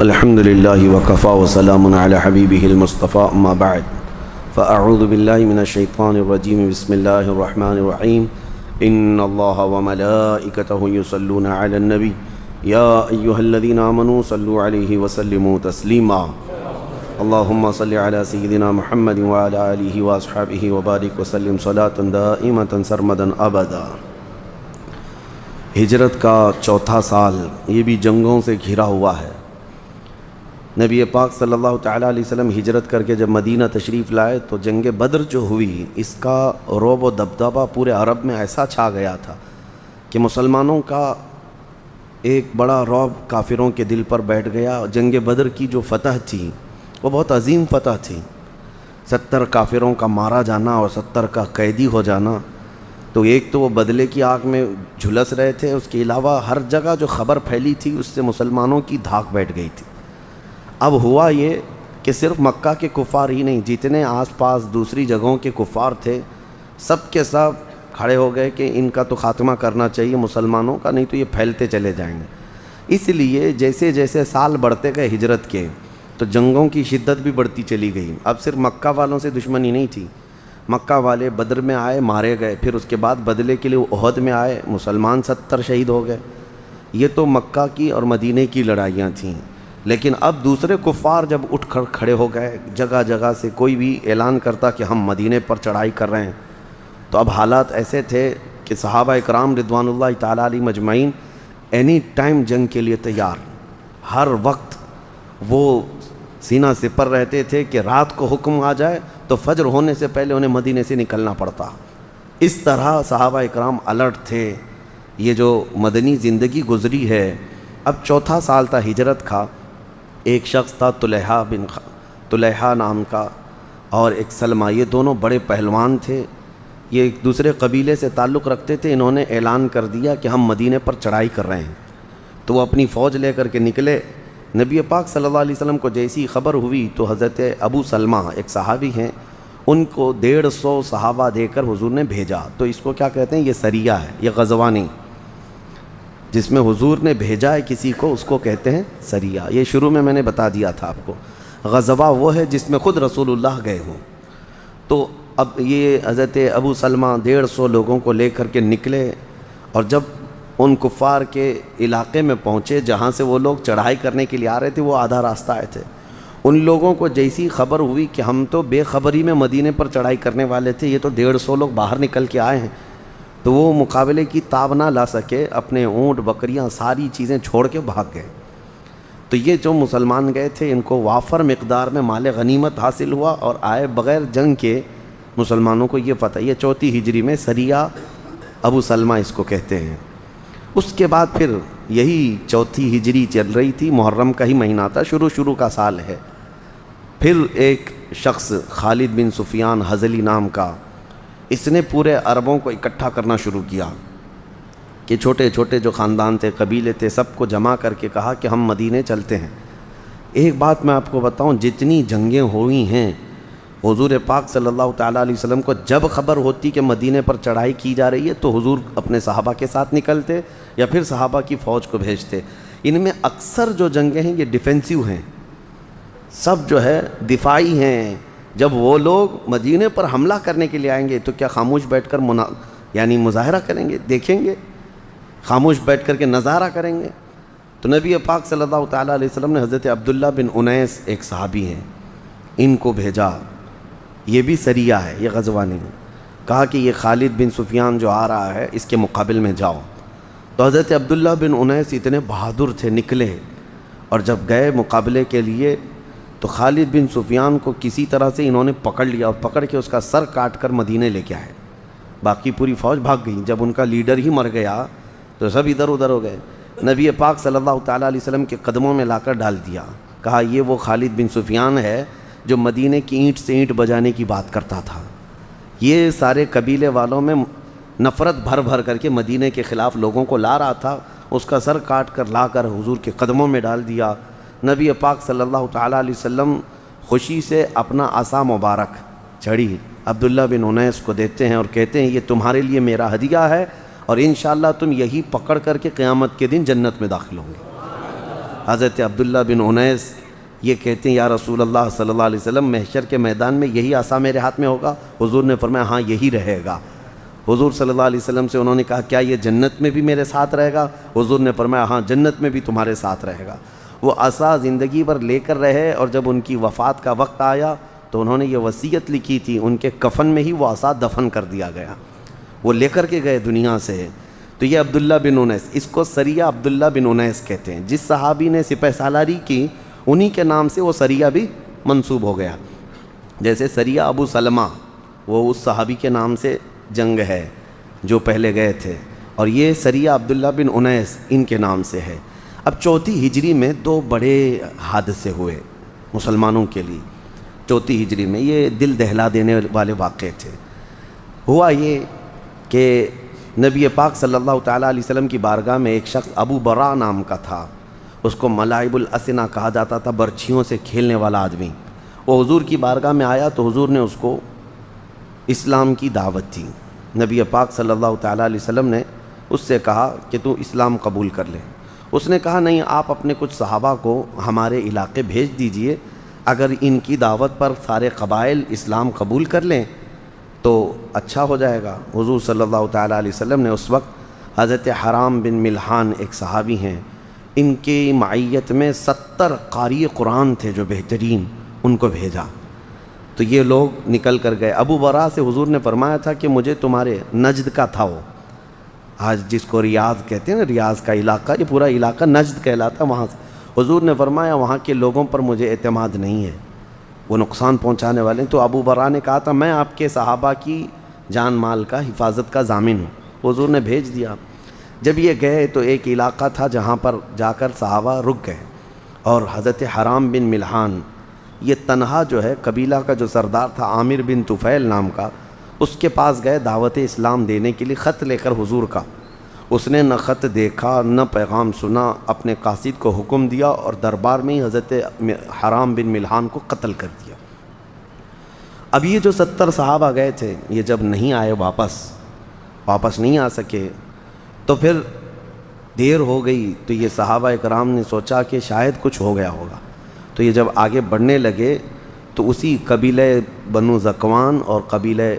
الحمد لله وكفى وسلام على حبيبه المصطفى أما بعد فأعوذ بالله من الشيطان الرجيم بسم الله الرحمن الرحيم إن الله وملائكته يصلون على النبي يا أيها الذين آمنوا صلوا عليه وسلموا تسليما اللهم صل على سيدنا محمد وعلى آله وأصحابه وبارك وسلم صلاة دائمة سرمدا أبدا۔ ہجرت کا چوتھا سال یہ بھی جنگوں سے گھرا ہوا ہے۔ نبی پاک صلی اللہ تعالیٰ علیہ وسلم ہجرت کر کے جب مدینہ تشریف لائے تو جنگ بدر جو ہوئی اس کا رعب و دبدبہ پورے عرب میں ایسا چھا گیا تھا کہ مسلمانوں کا ایک بڑا رعب کافروں کے دل پر بیٹھ گیا۔ جنگ بدر کی جو فتح تھی وہ بہت عظیم فتح تھی، 70 کافروں کا مارا جانا اور 70 کا قیدی ہو جانا۔ تو ایک تو وہ بدلے کی آگ میں جھلس رہے تھے، اس کے علاوہ ہر جگہ جو خبر پھیلی تھی اس سے مسلمانوں کی دھاک بیٹھ گئی تھی۔ اب ہوا یہ کہ صرف مکہ کے کفار ہی نہیں، جتنے آس پاس دوسری جگہوں کے کفار تھے سب کے سب کھڑے ہو گئے کہ ان کا تو خاتمہ کرنا چاہیے مسلمانوں کا، نہیں تو یہ پھیلتے چلے جائیں گے۔ اس لیے جیسے جیسے سال بڑھتے گئے ہجرت کے تو جنگوں کی شدت بھی بڑھتی چلی گئی۔ اب صرف مکہ والوں سے دشمنی نہیں تھی، مکہ والے بدر میں آئے مارے گئے، پھر اس کے بعد بدلے کے لیے احد میں آئے، مسلمان 70 شہید ہو گئے۔ یہ تو مکہ کی اور مدینے کی لڑائیاں تھیں، لیکن اب دوسرے کفار جب اٹھ کر کھڑے ہو گئے، جگہ جگہ سے کوئی بھی اعلان کرتا کہ ہم مدینے پر چڑھائی کر رہے ہیں، تو اب حالات ایسے تھے کہ صحابہ اکرام رضوان اللہ تعالیٰ علیہ مجمعین اینی ٹائم جنگ کے لیے تیار، ہر وقت وہ سینہ سپر رہتے تھے کہ رات کو حکم آ جائے تو فجر ہونے سے پہلے انہیں مدینے سے نکلنا پڑتا۔ اس طرح صحابہ اکرام الرٹ تھے۔ یہ جو مدنی زندگی گزری ہے، اب چوتھا سال تھا ہجرت کا۔ ایک شخص تھا طلحہ نام کا اور ایک سلمہ، یہ دونوں بڑے پہلوان تھے، یہ ایک دوسرے قبیلے سے تعلق رکھتے تھے۔ انہوں نے اعلان کر دیا کہ ہم مدینے پر چڑھائی کر رہے ہیں، تو وہ اپنی فوج لے کر کے نکلے۔ نبی پاک صلی اللہ علیہ وسلم کو جیسی خبر ہوئی تو حضرت ابو سلمہ ایک صحابی ہیں، ان کو 150 صحابہ دے کر حضور نے بھیجا۔ تو اس کو کیا کہتے ہیں؟ یہ سریہ ہے، یہ غزوہ نہیں۔ جس میں حضور نے بھیجا ہے کسی کو اس کو کہتے ہیں سریہ۔ یہ شروع میں نے بتا دیا تھا آپ کو، غزوہ وہ ہے جس میں خود رسول اللہ گئے ہوں۔ تو اب یہ حضرت ابو سلمہ 150 لوگوں کو لے کر کے نکلے، اور جب ان کفار کے علاقے میں پہنچے جہاں سے وہ لوگ چڑھائی کرنے کے لیے آ رہے تھے، وہ آدھا راستہ آئے تھے، ان لوگوں کو جیسی خبر ہوئی کہ ہم تو بے خبری میں مدینے پر چڑھائی کرنے والے تھے، یہ تو 150 لوگ باہر نکل کے آئے ہیں، تو وہ مقابلے کی تاب نہ لا سکے، اپنے اونٹ بکریاں ساری چیزیں چھوڑ کے بھاگ گئے۔ تو یہ جو مسلمان گئے تھے ان کو وافر مقدار میں مال غنیمت حاصل ہوا، اور آئے بغیر جنگ کے مسلمانوں کو یہ فتح۔ یہ 4 ہجری میں سریہ ابو سلمہ اس کو کہتے ہیں۔ اس کے بعد پھر یہی 4 ہجری چل رہی تھی، محرم کا ہی مہینہ تھا، شروع کا سال ہے۔ پھر ایک شخص خالد بن سفیان ہذلی نام کا، اس نے پورے عربوں کو اکٹھا کرنا شروع کیا کہ چھوٹے چھوٹے جو خاندان تھے، قبیلے تھے، سب کو جمع کر کے کہا کہ ہم مدینے چلتے ہیں۔ ایک بات میں آپ کو بتاؤں، جتنی جنگیں ہوئی ہیں، حضور پاک صلی اللہ تعالیٰ علیہ وسلم کو جب خبر ہوتی کہ مدینے پر چڑھائی کی جا رہی ہے تو حضور اپنے صحابہ کے ساتھ نکلتے یا پھر صحابہ کی فوج کو بھیجتے۔ ان میں اکثر جو جنگیں ہیں یہ ڈیفینسیو ہیں، سب جو ہے دفاعی ہیں۔ جب وہ لوگ مدینے پر حملہ کرنے کے لیے آئیں گے تو کیا خاموش بیٹھ کر یعنی مظاہرہ کریں گے؟ دیکھیں گے، خاموش بیٹھ کر کے نظارہ کریں گے؟ تو نبی پاک صلی اللہ تعالیٰ علیہ وسلم نے حضرت عبداللہ بن انیس ایک صحابی ہیں، ان کو بھیجا۔ یہ بھی سریہ ہے، یہ غزوہ نہیں۔ کہا کہ یہ خالد بن سفیان جو آ رہا ہے اس کے مقابل میں جاؤ۔ تو حضرت عبداللہ بن انیس اتنے بہادر تھے، نکلے، اور جب گئے مقابلے کے لیے تو خالد بن سفیان کو کسی طرح سے انہوں نے پکڑ لیا، اور پکڑ کے اس کا سر کاٹ کر مدینے لے کے آئے۔ باقی پوری فوج بھاگ گئی۔ جب ان کا لیڈر ہی مر گیا تو سب ادھر ادھر ہو گئے۔ نبی پاک صلی اللہ تعالیٰ علیہ وسلم کے قدموں میں لا کر ڈال دیا، کہا یہ وہ خالد بن سفیان ہے جو مدینے کی اینٹ سے اینٹ بجانے کی بات کرتا تھا۔ یہ سارے قبیلے والوں میں نفرت بھر بھر کر کے مدینے کے خلاف لوگوں کو لا رہا تھا، اس کا سر کاٹ کر لا کر حضور کے قدموں میں ڈال دیا۔ نبی پاک صلی اللہ تعالیٰ علیہ وسلم خوشی سے اپنا عصا مبارک چھڑی عبداللہ بن انیس کو دیتے ہیں اور کہتے ہیں یہ تمہارے لیے میرا ہدیہ ہے، اور انشاءاللہ تم یہی پکڑ کر کے قیامت کے دن جنت میں داخل ہوں گے۔ حضرت عبداللہ بن انیس یہ کہتے ہیں یا رسول اللہ صلی اللہ علیہ وسلم محشر کے میدان میں یہی عصا میرے ہاتھ میں ہوگا؟ حضور نے فرمایا ہاں یہی رہے گا۔ حضور صلی اللہ علیہ وسلم سے انہوں نے کہا کیا یہ جنت میں بھی میرے ساتھ رہے گا؟ حضور نے فرمایا ہاں جنت میں بھی تمہارے ساتھ رہے گا۔ وہ عصا زندگی بھر لے کر رہے، اور جب ان کی وفات کا وقت آیا تو انہوں نے یہ وصیت لکھی تھی، ان کے کفن میں ہی وہ عصا دفن کر دیا گیا، وہ لے کر کے گئے دنیا سے۔ تو یہ عبداللہ بن انیس، اس کو سریہ عبداللہ بن انیس کہتے ہیں۔ جس صحابی نے سپہ سالاری کی انہی کے نام سے وہ سریہ بھی منسوب ہو گیا۔ جیسے سریہ ابو سلمہ وہ اس صحابی کے نام سے جنگ ہے جو پہلے گئے تھے، اور یہ سریہ عبداللہ بن انیس ان کے نام سے ہے۔ اب 4 ہجری میں 2 بڑے حادثے ہوئے مسلمانوں کے لیے۔ 4 ہجری میں یہ دل دہلا دینے والے واقعے تھے۔ ہوا یہ کہ نبی پاک صلی اللہ تعالیٰ علیہ وسلم کی بارگاہ میں ایک شخص ابو برا نام کا تھا، اس کو ملاعب الاسنہ کہا جاتا تھا، برچھیوں سے کھیلنے والا آدمی۔ وہ حضور کی بارگاہ میں آیا تو حضور نے اس کو اسلام کی دعوت دی۔ نبی پاک صلی اللہ تعالیٰ علیہ وسلم نے اس سے کہا کہ تو اسلام قبول کر لے۔ اس نے کہا نہیں، آپ اپنے کچھ صحابہ کو ہمارے علاقے بھیج دیجئے، اگر ان کی دعوت پر سارے قبائل اسلام قبول کر لیں تو اچھا ہو جائے گا۔ حضور صلی اللہ تعالیٰ علیہ وسلم نے اس وقت حضرت حرام بن ملحان ایک صحابی ہیں، ان کی معیت میں 70 قاری قرآن تھے جو بہترین، ان کو بھیجا۔ تو یہ لوگ نکل کر گئے۔ ابو برا سے حضور نے فرمایا تھا کہ مجھے تمہارے نجد کا تھا، وہ آج جس کو ریاض کہتے ہیں نا، ریاض کا علاقہ، یہ پورا علاقہ نجد کہلاتا، وہاں سے حضور نے فرمایا وہاں کے لوگوں پر مجھے اعتماد نہیں ہے، وہ نقصان پہنچانے والے ہیں۔ تو ابو برا نے کہا تھا میں آپ کے صحابہ کی جان مال کا حفاظت کا ضامن ہوں۔ حضور نے بھیج دیا۔ جب یہ گئے تو ایک علاقہ تھا جہاں پر جا کر صحابہ رک گئے، اور حضرت حرام بن ملحان یہ تنہا جو ہے قبیلہ کا جو سردار تھا عامر بن طفیل نام کا، اس کے پاس گئے دعوت اسلام دینے کے لیے خط لے کر حضور کا۔ اس نے نہ خط دیکھا نہ پیغام سنا، اپنے قاصد کو حکم دیا اور دربار میں ہی حضرت حرام بن ملحان کو قتل کر دیا۔ اب یہ جو 70 صحابہ گئے تھے، یہ جب نہیں آئے واپس نہیں آ سکے، تو پھر دیر ہو گئی، تو یہ صحابہ اکرام نے سوچا کہ شاید کچھ ہو گیا ہوگا۔ تو یہ جب آگے بڑھنے لگے تو اسی قبیلہ بنو ذکوان اور قبیلہ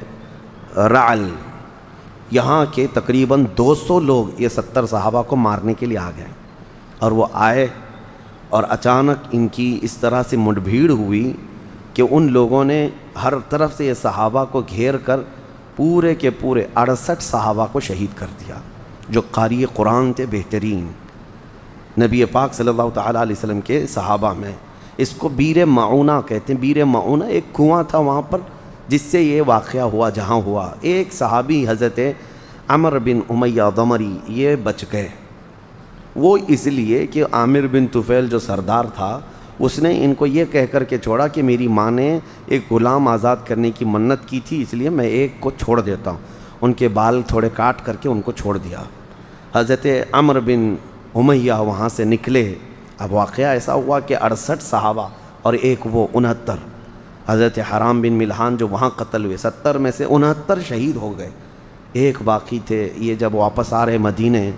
رعل، یہاں کے تقریباً 200 لوگ یہ 70 صحابہ کو مارنے کے لیے آ گئے، اور وہ آئے اور اچانک ان کی اس طرح سے مٹ بھیڑ ہوئی کہ ان لوگوں نے ہر طرف سے یہ صحابہ کو گھیر کر پورے کے پورے 68 صحابہ کو شہید کر دیا جو قاری قرآن تھے بہترین، نبی پاک صلی اللہ تعالیٰ علیہ وسلم کے صحابہ میں۔ اس کو بیر معونہ کہتے ہیں۔ بیر معونہ ایک کنواں تھا وہاں پر جس سے یہ واقعہ ہوا جہاں ہوا۔ ایک صحابی حضرت عمر بن امیہ ضمری یہ بچ گئے، وہ اس لیے کہ عامر بن طفیل جو سردار تھا اس نے ان کو یہ کہہ کر کے چھوڑا کہ میری ماں نے ایک غلام آزاد کرنے کی منت کی تھی، اس لیے میں ایک کو چھوڑ دیتا ہوں۔ ان کے بال تھوڑے کاٹ کر کے ان کو چھوڑ دیا۔ حضرت عمر بن امیہ وہاں سے نکلے۔ اب واقعہ ایسا ہوا کہ 68 صحابہ اور ایک وہ 69، حضرت حرام بن ملحان جو وہاں قتل ہوئے، 70 میں سے 69 شہید ہو گئے، ایک باقی تھے۔ یہ جب واپس آ رہے مدینے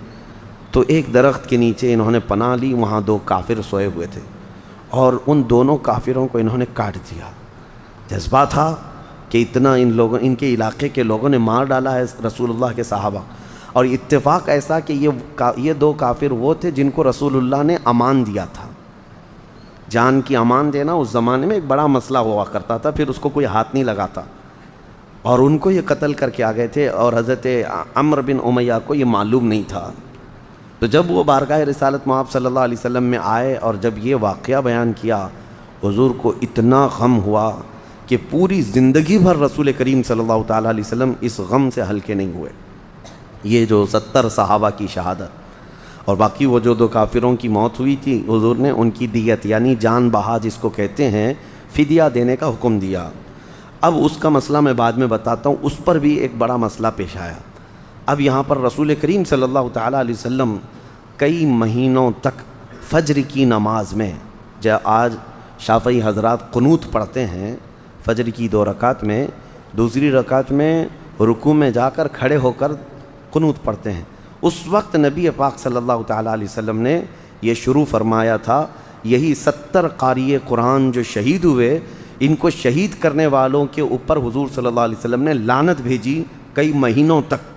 تو ایک درخت کے نیچے انہوں نے پناہ لی، وہاں 2 کافر سوئے ہوئے تھے، اور ان دونوں کافروں کو انہوں نے کاٹ دیا۔ جذبہ تھا کہ اتنا ان کے علاقے کے لوگوں نے مار ڈالا ہے رسول اللہ کے صحابہ، اور اتفاق ایسا کہ یہ 2 کافر وہ تھے جن کو رسول اللہ نے امان دیا تھا۔ جان کی امان دینا اس زمانے میں ایک بڑا مسئلہ ہوا کرتا تھا، پھر اس کو کوئی ہاتھ نہیں لگاتا، اور ان کو یہ قتل کر کے آ گئے تھے، اور حضرت عمر بن امیہ کو یہ معلوم نہیں تھا۔ تو جب وہ بارگاہ رسالت مآب صلی اللہ علیہ وسلم میں آئے اور جب یہ واقعہ بیان کیا، حضور کو اتنا غم ہوا کہ پوری زندگی بھر رسول کریم صلی اللہ تعالیٰ علیہ وسلم اس غم سے ہلکے نہیں ہوئے۔ یہ جو 70 صحابہ کی شہادت اور باقی وہ جو 2 کافروں کی موت ہوئی تھی، حضور نے ان کی دیت یعنی جان بہا جس کو کہتے ہیں فدیہ دینے کا حکم دیا۔ اب اس کا مسئلہ میں بعد میں بتاتا ہوں، اس پر بھی ایک بڑا مسئلہ پیش آیا۔ اب یہاں پر رسول کریم صلی اللہ تعالیٰ علیہ وسلم کئی مہینوں تک فجر کی نماز میں، آج شافعی حضرات قنوت پڑھتے ہیں فجر کی 2 رکعت میں، دوسری رکعت میں رکوع میں جا کر کھڑے ہو کر قنوت پڑھتے ہیں۔ اس وقت نبی پاک صلی اللہ تعالیٰ علیہ وسلم نے یہ شروع فرمایا تھا. یہی 70 قاری قرآن جو شہید ہوئے، ان کو شہید کرنے والوں کے اوپر حضور صلی اللہ علیہ وسلم نے لعنت بھیجی کئی مہینوں تک.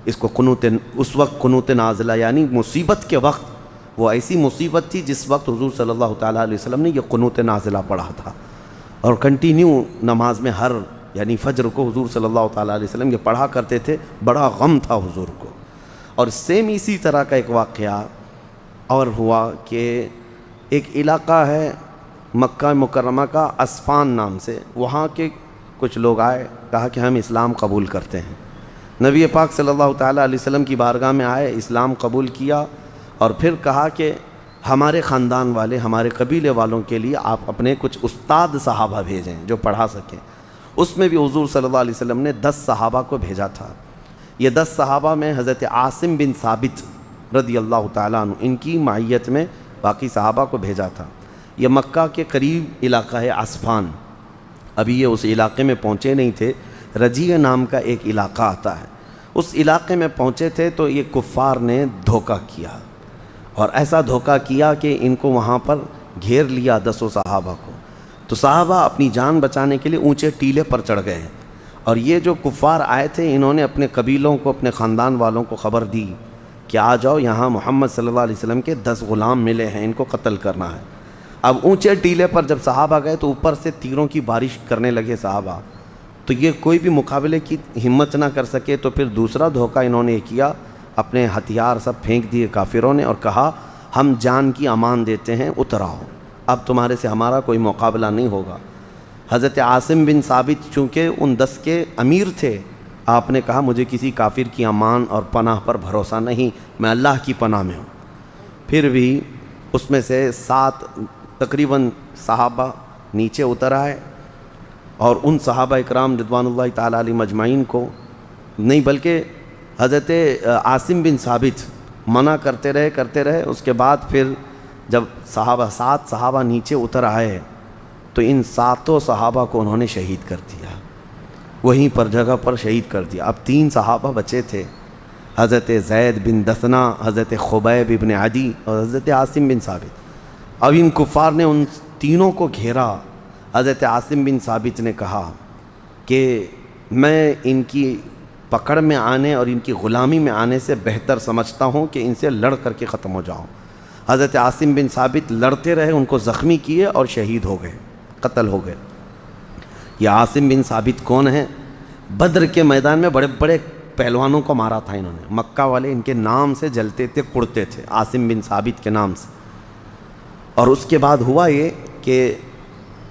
اس کو قنوت، اس وقت قنوت نازلہ یعنی مصیبت کے وقت، وہ ایسی مصیبت تھی جس وقت حضور صلی اللہ تعالیٰ علیہ وسلم نے یہ قنوت نازلہ پڑھا تھا، اور کنٹینیو نماز میں ہر یعنی فجر کو حضور صلی اللہ تعالیٰ علیہ وسلم یہ پڑھا کرتے تھے. بڑا غم تھا حضور کو. اور سیم اسی طرح کا ایک واقعہ اور ہوا کہ ایک علاقہ ہے مکہ مکرمہ کا، اسفان نام سے. وہاں کے کچھ لوگ آئے، کہا کہ ہم اسلام قبول کرتے ہیں. نبی پاک صلی اللہ تعالیٰ علیہ وسلم کی بارگاہ میں آئے، اسلام قبول کیا، اور پھر کہا کہ ہمارے خاندان والے، ہمارے قبیلے والوں کے لیے آپ اپنے کچھ استاد صحابہ بھیجیں جو پڑھا سکیں. اس میں بھی حضور صلی اللہ علیہ وسلم نے 10 صحابہ کو بھیجا تھا. یہ 10 صحابہ میں حضرت عاصم بن ثابت رضی اللہ تعالیٰ عنہ، ان کی معیت میں باقی صحابہ کو بھیجا تھا. یہ مکہ کے قریب علاقہ ہے اسفان. ابھی یہ اس علاقے میں پہنچے نہیں تھے. رجیع نام کا ایک علاقہ آتا ہے، اس علاقے میں پہنچے تھے تو یہ کفار نے دھوکہ کیا، اور ایسا دھوکہ کیا کہ ان کو وہاں پر گھیر لیا 10 صحابہ کو. تو صحابہ اپنی جان بچانے کے لیے اونچے ٹیلے پر چڑھ گئے، اور یہ جو کفار آئے تھے انہوں نے اپنے قبیلوں کو، اپنے خاندان والوں کو خبر دی کہ آ جاؤ، یہاں محمد صلی اللہ علیہ وسلم کے 10 غلام ملے ہیں، ان کو قتل کرنا ہے. اب اونچے ٹیلے پر جب صحابہ گئے تو اوپر سے تیروں کی بارش کرنے لگے صحابہ. تو یہ کوئی بھی مقابلے کی ہمت نہ کر سکے. تو پھر دوسرا دھوکہ انہوں نے کیا، اپنے ہتھیار سب پھینک دیے کافروں نے، اور کہا ہم جان کی امان دیتے ہیں، اتر آؤ، اب تمہارے سے ہمارا کوئی مقابلہ نہیں ہوگا. حضرت عاصم بن ثابت چونکہ ان 10 کے امیر تھے، آپ نے کہا مجھے کسی کافر کی امان اور پناہ پر بھروسہ نہیں، میں اللہ کی پناہ میں ہوں. پھر بھی اس میں سے 7 تقریباً صحابہ نیچے اتر آئے، اور ان صحابہ اکرام رضوان اللہ تعالیٰ علیہ مجمعین کو نہیں، بلکہ حضرت عاصم بن ثابت منع کرتے رہے. اس کے بعد پھر جب 7 صحابہ نیچے اتر آئے تو ان 7 صحابہ کو انہوں نے شہید کر دیا، وہیں پر جگہ پر شہید کر دیا. اب 3 صحابہ بچے تھے، حضرت زید بن دثنہ، حضرت خبیب ابن عدی اور حضرت عاصم بن ثابت. اب ان کفار نے ان تینوں کو گھیرا. حضرت عاصم بن ثابت نے کہا کہ میں ان کی پکڑ میں آنے اور ان کی غلامی میں آنے سے بہتر سمجھتا ہوں کہ ان سے لڑ کر کے ختم ہو جاؤں. حضرت عاصم بن ثابت لڑتے رہے، ان کو زخمی کیے اور شہید ہو گئے، قتل ہو گئے. یہ عاصم بن ثابت کون ہیں؟ بدر کے میدان میں بڑے بڑے پہلوانوں کو مارا تھا انہوں نے. مکہ والے ان کے نام سے جلتے تھے، کڑتے تھے، عاصم بن ثابت کے نام سے. اور اس کے بعد ہوا یہ کہ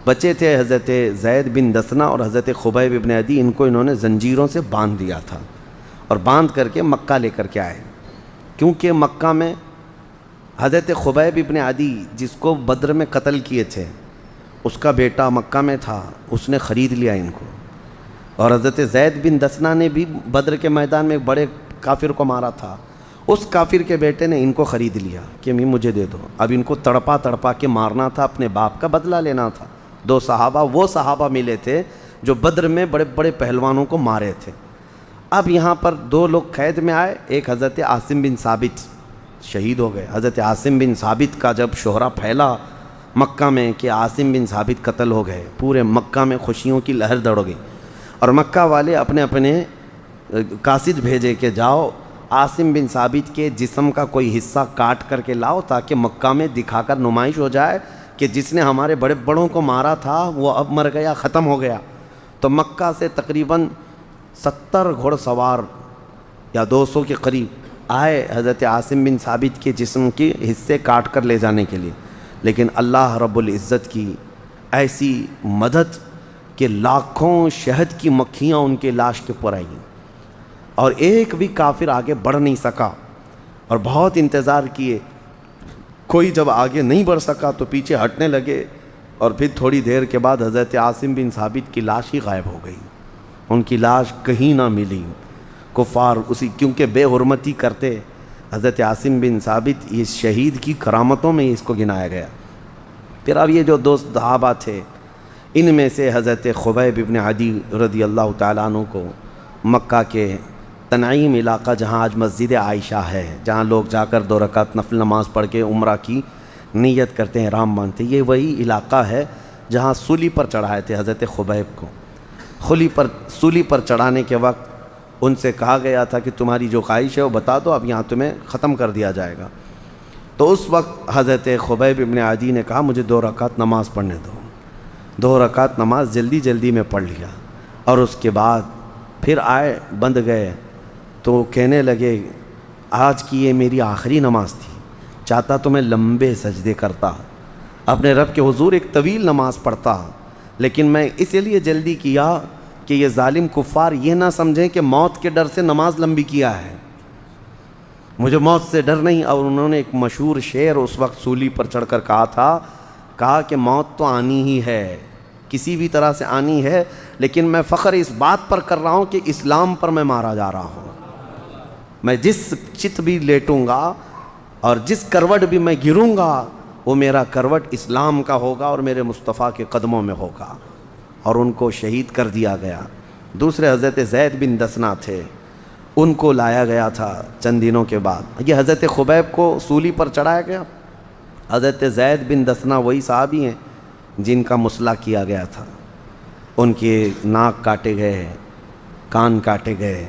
بچے تھے حضرت زید بن دثنہ اور حضرت خبیب ابن عدی، ان کو انہوں نے زنجیروں سے باندھ دیا تھا، اور باندھ کر کے مکہ لے کر کے آئے. کیونکہ مکہ میں حضرت خبیب ابن عدی جس کو بدر میں قتل کیے تھے، اس کا بیٹا مکہ میں تھا، اس نے خرید لیا ان کو. اور حضرت زید بن دثنہ نے بھی بدر کے میدان میں ایک بڑے کافر کو مارا تھا، اس کافر کے بیٹے نے ان کو خرید لیا کہ مجھے دے دو. اب ان کو تڑپا کے مارنا تھا، اپنے باپ کا بدلہ لینا تھا. 2 صحابہ وہ صحابہ ملے تھے جو بدر میں بڑے بڑے پہلوانوں کو مارے تھے. اب یہاں پر 2 لوگ قید میں آئے. ایک حضرت عاصم بن ثابت شہید ہو گئے. حضرت عاصم بن ثابت کا جب شہرہ پھیلا مکہ میں کہ عاصم بن ثابت قتل ہو گئے، پورے مکہ میں خوشیوں کی لہر دوڑ گئی، اور مکہ والے اپنے اپنے قاصد بھیجے کہ جاؤ عاصم بن ثابت کے جسم کا کوئی حصہ کاٹ کر کے لاؤ تاکہ مکہ میں دکھا کر نمائش ہو جائے کہ جس نے ہمارے بڑے بڑوں کو مارا تھا وہ اب مر گیا، ختم ہو گیا. تو مکہ سے تقریباً 70 گھوڑ سوار یا 200 کے قریب آئے حضرت عاصم بن ثابت کے جسم کے حصے کاٹ کر لے جانے کے لیے. لیکن اللہ رب العزت کی ایسی مدد کہ لاکھوں شہد کی مکھیاں ان کے لاش کے پر آئیں، اور ایک بھی کافر آگے بڑھ نہیں سکا. اور بہت انتظار کیے، کوئی جب آگے نہیں بڑھ سکا تو پیچھے ہٹنے لگے، اور پھر تھوڑی دیر کے بعد حضرت عاصم بن ثابت کی لاش ہی غائب ہو گئی. ان کی لاش کہیں نہ ملی. کفار اسی کیونکہ بے حرمتی کرتے. حضرت عاصم بن ثابت اس شہید کی کرامتوں میں اس کو گنایا گیا. پھر اب یہ جو 2 صحابہ تھے، ان میں سے حضرت خبیب ابن عدی رضی اللہ تعالیٰ عنہ کو مکہ کے تنعیم علاقہ جہاں آج مسجد عائشہ ہے، جہاں لوگ جا کر 2 رکعت نفل نماز پڑھ کے عمرہ کی نیت کرتے ہیں، احرام باندھتے ہیں، یہ وہی علاقہ ہے جہاں سولی پر چڑھائے تھے حضرت خبیب کو۔ سولی پر چڑھانے کے وقت ان سے کہا گیا تھا کہ تمہاری جو خواہش ہے وہ بتا دو، اب یہاں تمہیں ختم کر دیا جائے گا۔ تو اس وقت حضرت خبیب ابن عدی نے کہا مجھے 2 رکعت نماز پڑھنے دو۔ 2 رکعت نماز جلدی میں پڑھ لیا، اور اس کے بعد پھر آئے، بند گئے تو کہنے لگے آج کی یہ میری آخری نماز تھی، چاہتا تو میں لمبے سجدے کرتا، اپنے رب کے حضور ایک طویل نماز پڑھتا، لیکن میں اسی لیے جلدی کیا کہ یہ ظالم کفار یہ نہ سمجھیں کہ موت کے ڈر سے نماز لمبی کیا ہے، مجھے موت سے ڈر نہیں۔ اور انہوں نے ایک مشہور شعر اس وقت سولی پر چڑھ کر کہا کہ موت تو آنی ہی ہے، کسی بھی طرح سے آنی ہے، لیکن میں فخر اس بات پر کر رہا ہوں کہ اسلام پر میں مارا جا رہا ہوں۔ میں جس چت بھی لیٹوں گا اور جس کروٹ بھی میں گروں گا وہ میرا کروٹ اسلام کا ہوگا اور میرے مصطفیٰ کے قدموں میں ہوگا، اور ان کو شہید کر دیا گیا۔ دوسرے حضرت زید بن دسنا تھے، ان کو لایا گیا تھا چند دنوں کے بعد۔ یہ حضرت خبیب کو سولی پر چڑھایا گیا۔ حضرت زید بن دسنا وہی صحابی ہیں جن کا مسلح کیا گیا تھا، ان کے ناک کاٹے گئے، کان کاٹے گئے،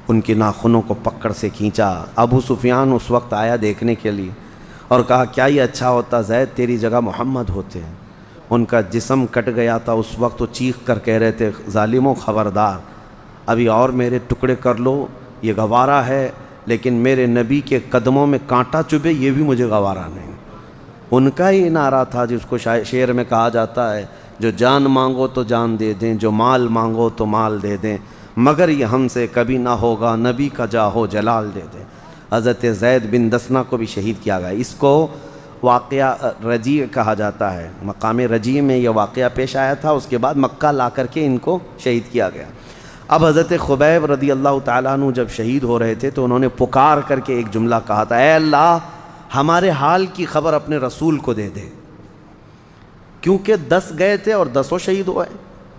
ان کے ناخنوں کو پکڑ سے کھینچا۔ ابو سفیان اس وقت آیا دیکھنے کے لیے اور کہا کیا یہ اچھا ہوتا زید تیری جگہ محمد ہوتے ہیں۔ ان کا جسم کٹ گیا تھا، اس وقت وہ چیخ کر کہہ رہے تھے ظالموں خبردار، ابھی اور میرے ٹکڑے کر لو، یہ گوارا ہے، لیکن میرے نبی کے قدموں میں کانٹا چبھے یہ بھی مجھے گوارا نہیں۔ ان کا ہی نعرہ تھا جس کو شعر میں کہا جاتا ہے جو جان مانگو تو جان دے دیں، جو مال مانگو تو مال دے دیں، مگر یہ ہم سے کبھی نہ ہوگا، نبی کا جاہو جلال دے دیں۔ حضرت زید بن دسنا کو بھی شہید کیا گیا۔ اس کو واقعہ رجیع کہا جاتا ہے، مقام رجیع میں یہ واقعہ پیش آیا تھا، اس کے بعد مکہ لا کر کے ان کو شہید کیا گیا۔ اب حضرت خبیب رضی اللہ تعالیٰ عنہ جب شہید ہو رہے تھے تو انہوں نے پکار کر کے ایک جملہ کہا تھا، اے اللہ ہمارے حال کی خبر اپنے رسول کو دے دے، کیونکہ 10 گئے تھے اور 10 شہید ہوئے،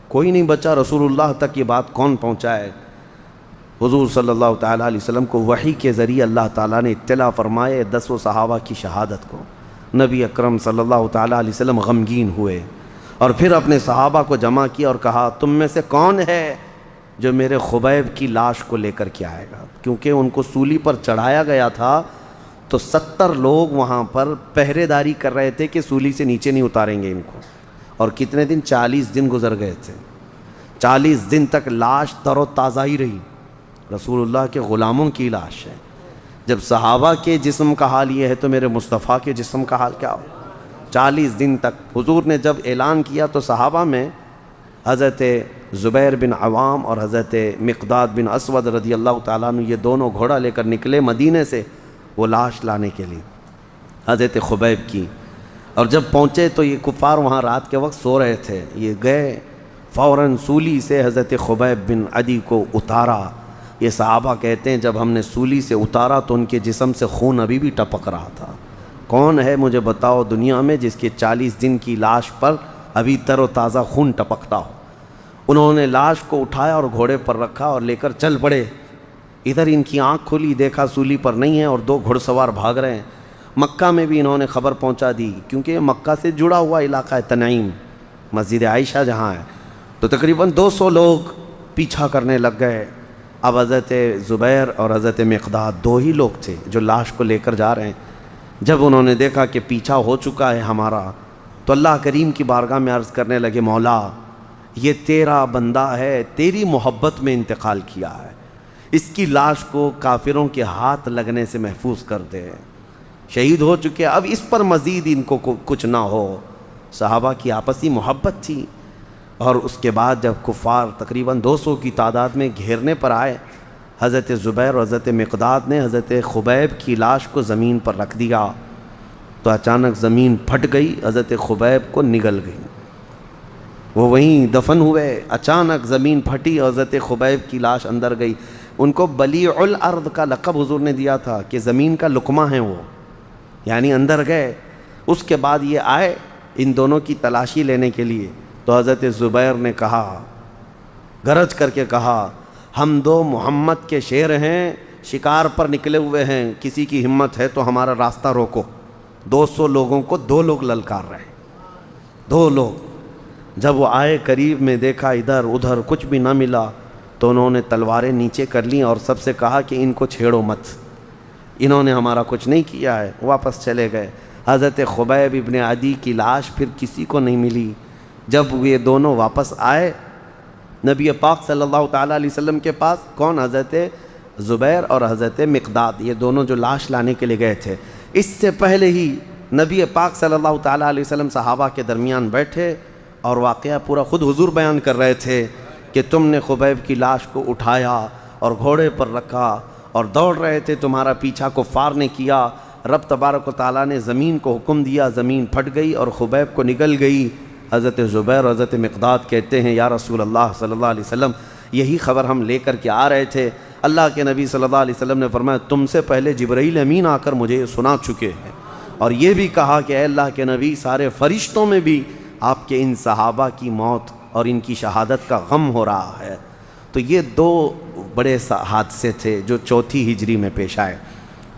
کوئی نہیں بچا۔ رسول اللہ تک یہ بات کون پہنچائے؟ حضور صلی اللہ تعالیٰ علیہ وسلم کو وحی کے ذریعے اللہ تعالیٰ نے اطلاع فرمائے 10 صحابہ کی شہادت کو۔ نبی اکرم صلی اللہ تعالیٰ علیہ وسلم غمگین ہوئے اور پھر اپنے صحابہ کو جمع کیا اور کہا تم میں سے کون ہے جو میرے خبیب کی لاش کو لے کر کے آئے گا؟ کیونکہ ان کو سولی پر چڑھایا گیا تھا تو 70 لوگ وہاں پر پہرے داری کر رہے تھے کہ سولی سے نیچے نہیں اتاریں گے ان کو، اور کتنے دن؟ 40 دن گزر گئے تھے۔ 40 دن تک لاش تر و تازہ ہی رہی، رسول اللہ کے غلاموں کی لاش ہے۔ جب صحابہ کے جسم کا حال یہ ہے تو میرے مصطفیٰ کے جسم کا حال کیا ہو؟ 40 دن تک حضور نے جب اعلان کیا تو صحابہ میں حضرت زبیر بن عوام اور حضرت مقداد بن اسود رضی اللہ تعالیٰ عنہ یہ دونوں گھوڑا لے کر نکلے مدینے سے وہ لاش لانے کے لیے حضرت خبیب کی، اور جب پہنچے تو یہ کفار وہاں رات کے وقت سو رہے تھے، یہ گئے فوراً سولی سے حضرت خبیب بن عدی کو اتارا۔ یہ صحابہ کہتے ہیں جب ہم نے سولی سے اتارا تو ان کے جسم سے خون ابھی بھی ٹپک رہا تھا۔ کون ہے مجھے بتاؤ دنیا میں جس کے 40 دن کی لاش پر ابھی تر و تازہ خون ٹپکتا ہو؟ انہوں نے لاش کو اٹھایا اور گھوڑے پر رکھا اور لے کر چل پڑے۔ ادھر ان کی آنکھ کھلی، دیکھا سولی پر نہیں ہے اور 2 گھڑ سوار بھاگ رہے ہیں۔ مکہ میں بھی انہوں نے خبر پہنچا دی، کیونکہ مکہ سے جڑا ہوا علاقہ ہے تنعیم، مسجد عائشہ جہاں ہے، تو تقریباً 200 لوگ پیچھا کرنے لگ گئے۔ اب حضرت زبیر اور حضرت مقداد 2 ہی لوگ تھے جو لاش کو لے کر جا رہے ہیں۔ جب انہوں نے دیکھا کہ پیچھا ہو چکا ہے ہمارا تو اللہ کریم کی بارگاہ میں عرض کرنے لگے مولا یہ تیرا بندہ ہے، تیری محبت میں انتقال کیا ہے، اس کی لاش کو کافروں کے ہاتھ لگنے سے محفوظ کر دے، شہید ہو چکے، اب اس پر مزید ان کو کچھ نہ ہو۔ صحابہ کی آپسی محبت تھی۔ اور اس کے بعد جب کفار تقریباً 200 کی تعداد میں گھیرنے پر آئے، حضرت زبیر اور حضرت مقداد نے حضرت خبیب کی لاش کو زمین پر رکھ دیا تو اچانک زمین پھٹ گئی، حضرت خبیب کو نگل گئی، وہ وہیں دفن ہوئے۔ اچانک زمین پھٹی، حضرت خبیب کی لاش اندر گئی۔ ان کو بلیع الارض کا لقب حضور نے دیا تھا کہ زمین کا لقمہ ہیں وہ، یعنی اندر گئے۔ اس کے بعد یہ آئے ان دونوں کی تلاشی لینے کے لیے، تو حضرت زبیر نے کہا، گرج کر کے کہا، ہم دو محمد کے شیر ہیں، شکار پر نکلے ہوئے ہیں، کسی کی ہمت ہے تو ہمارا راستہ روکو۔ 200 لوگوں کو 2 لوگ للکار رہے، 2 لوگ۔ جب وہ آئے قریب میں، دیکھا ادھر ادھر کچھ بھی نہ ملا تو انہوں نے تلواریں نیچے کر لیں اور سب سے کہا کہ ان کو چھیڑو مت، انہوں نے ہمارا کچھ نہیں کیا ہے۔ واپس چلے گئے۔ حضرت خبیب ابن عدی کی لاش پھر کسی کو نہیں ملی۔ جب یہ دونوں واپس آئے نبی پاک صلی اللہ تعالیٰ علیہ وسلم کے پاس، کون؟ حضرت زبیر اور حضرت مقداد، یہ دونوں جو لاش لانے کے لیے گئے تھے۔ اس سے پہلے ہی نبی پاک صلی اللہ تعالیٰ علیہ وسلم صحابہ کے درمیان بیٹھے اور واقعہ پورا خود حضور بیان کر رہے تھے کہ تم نے خبیب کی لاش کو اٹھایا اور گھوڑے پر رکھا اور دوڑ رہے تھے، تمہارا پیچھا کفار نے کیا، رب تبارک و تعالیٰ نے زمین کو حکم دیا، زمین پھٹ گئی اور خبیب کو نگل گئی۔ حضرت زبیر اور حضرت مقداد کہتے ہیں یا رسول اللہ صلی اللہ علیہ وسلم، یہی خبر ہم لے کر کے آ رہے تھے۔ اللہ کے نبی صلی اللہ علیہ وسلم نے فرمایا تم سے پہلے جبرائیل امین آ کر مجھے یہ سنا چکے ہیں، اور یہ بھی کہا کہ اے اللہ کے نبی، سارے فرشتوں میں بھی آپ کے ان صحابہ کی موت اور ان کی شہادت کا غم ہو رہا ہے۔ تو یہ 2 بڑے حادثے تھے جو 4 ہجری میں پیش آئے۔